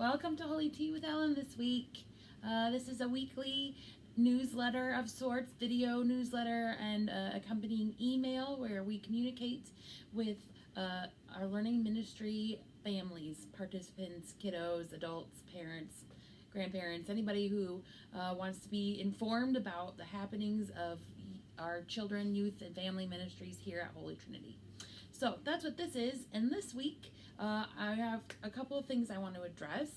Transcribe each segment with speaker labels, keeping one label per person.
Speaker 1: Welcome to Holy Tea with Ellen this week. This is a weekly newsletter of sorts, video newsletter and accompanying email where we communicate with our learning ministry families, participants, kiddos, adults, parents, grandparents, anybody who wants to be informed about the happenings of our children, youth, and family ministries here at Holy Trinity. So that's what this is, and this week I have a couple of things I want to address.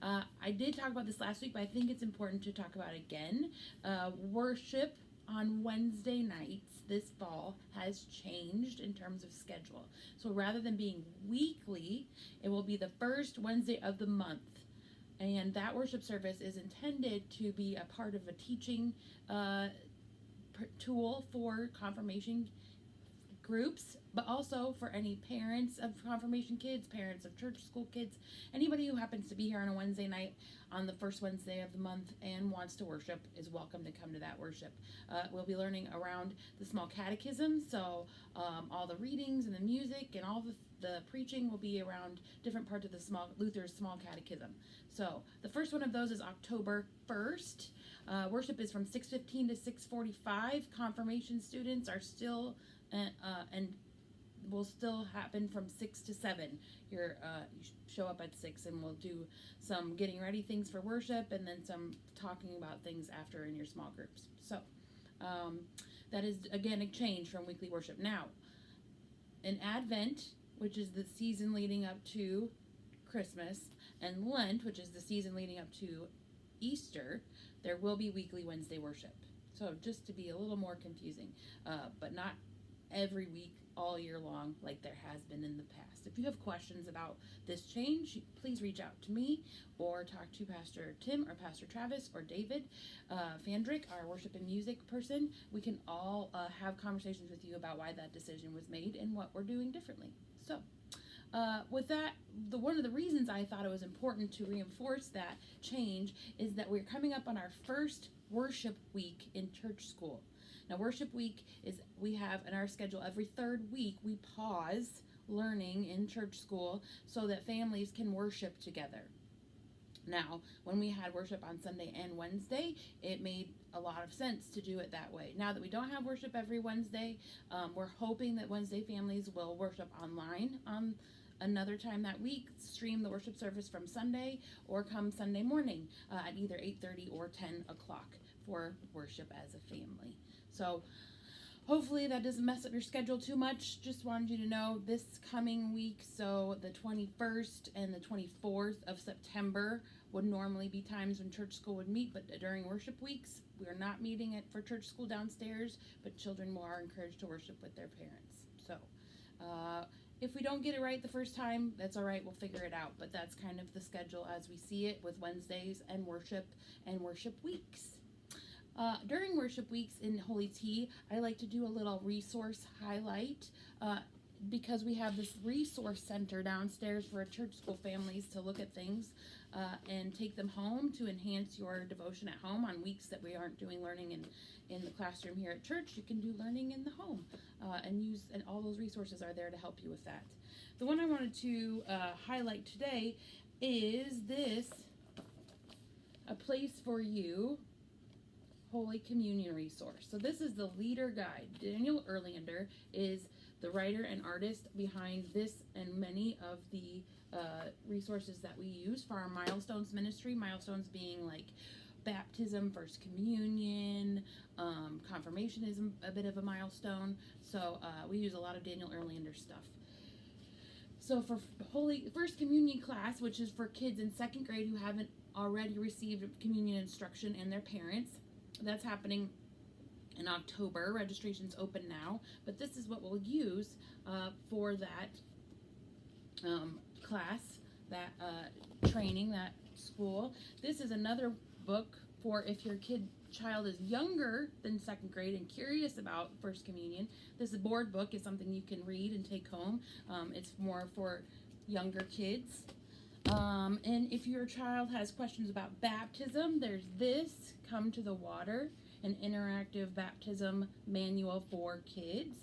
Speaker 1: I did talk about this last week, but I think it's important to talk about again. Worship on Wednesday nights this fall has changed in terms of schedule. So rather than being weekly, it will be the first Wednesday of the month. And that worship service is intended to be a part of a teaching tool for confirmation groups, but also for any parents of confirmation kids, parents of church school kids, anybody who happens to be here on a Wednesday night on the first Wednesday of the month and wants to worship is welcome to come to that worship. We'll be learning around the small catechism, so all the readings and the music and all the preaching will be around different parts of the Luther's small catechism. So the first one of those is October 1st. Worship is from 6:15 to 6:45. Confirmation students are still and will still happen from 6 to 7. You show up at 6 and we'll do some getting ready things for worship and then some talking about things after in your small groups. So that is, again, a change from weekly worship. Now, in Advent, which is the season leading up to Christmas, and Lent, which is the season leading up to Easter, there will be weekly Wednesday worship. So just to be a little more confusing, but not every week all year long like there has been in the past. If you have questions about this change, please reach out to me or talk to Pastor Tim or Pastor Travis or David Fandrick, our worship and music person. We can all have conversations with you about why that decision was made and what we're doing differently. So with that, one of the reasons I thought it was important to reinforce that change is that we're coming up on our first worship week in church school. Now, worship week is, we have in our schedule every third week, we pause learning in church school so that families can worship together. Now, when we had worship on Sunday and Wednesday, it made a lot of sense to do it that way. Now that we don't have worship every Wednesday, we're hoping that Wednesday families will worship online on another time that week, stream the worship service from Sunday, or come Sunday morning at either 8:30 or 10 o'clock for worship as a family. So hopefully that doesn't mess up your schedule too much. Just wanted you to know this coming week, so the 21st and the 24th of September would normally be times when church school would meet, but during worship weeks, we are not meeting it for church school downstairs, but children are encouraged to worship with their parents. So if we don't get it right the first time, that's all right, we'll figure it out, but that's kind of the schedule as we see it with Wednesdays and worship weeks. During worship weeks in Holy Tea, I like to do a little resource highlight because we have this resource center downstairs for church school families to look at things and take them home to enhance your devotion at home. On weeks that we aren't doing learning in the classroom here at church, you can do learning in the home and all those resources are there to help you with that. The one I wanted to highlight today is this, A Place for You Holy Communion resource. So this is the leader guide. Daniel Erlander is the writer and artist behind this and many of the resources that we use for our Milestones ministry. Milestones being like baptism, first communion, confirmation is a bit of a milestone. So we use a lot of Daniel Erlander stuff. So for First Communion class, which is for kids in second grade who haven't already received communion instruction and their parents, that's happening in October. Registration's open now, but this is what we'll use for that class, that training, that school. This is another book for if your child is younger than second grade and curious about First Communion. This board book is something you can read and take home. It's more for younger kids. And if your child has questions about baptism, there's this, Come to the Water, an interactive baptism manual for kids.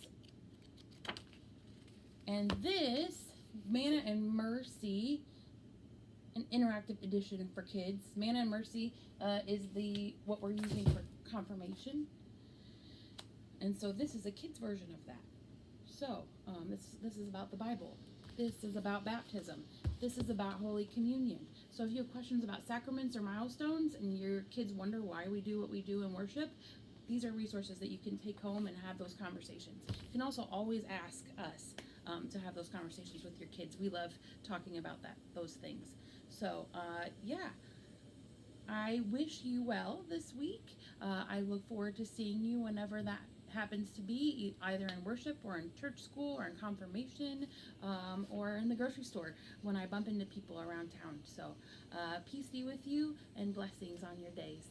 Speaker 1: And this, Manna and Mercy, an interactive edition for kids. Manna and Mercy is what we're using for confirmation. And so this is a kid's version of that. So this is about the Bible. This is about baptism. This is about Holy Communion. So if you have questions about sacraments or milestones and your kids wonder why we do what we do in worship, these are resources that you can take home and have those conversations. You can also always ask us to have those conversations with your kids. We love talking about those things. So yeah, I wish you well this week. I look forward to seeing you whenever that happens to be, either in worship or in church school or in confirmation or in the grocery store when I bump into people around town. So peace be with you and blessings on your days.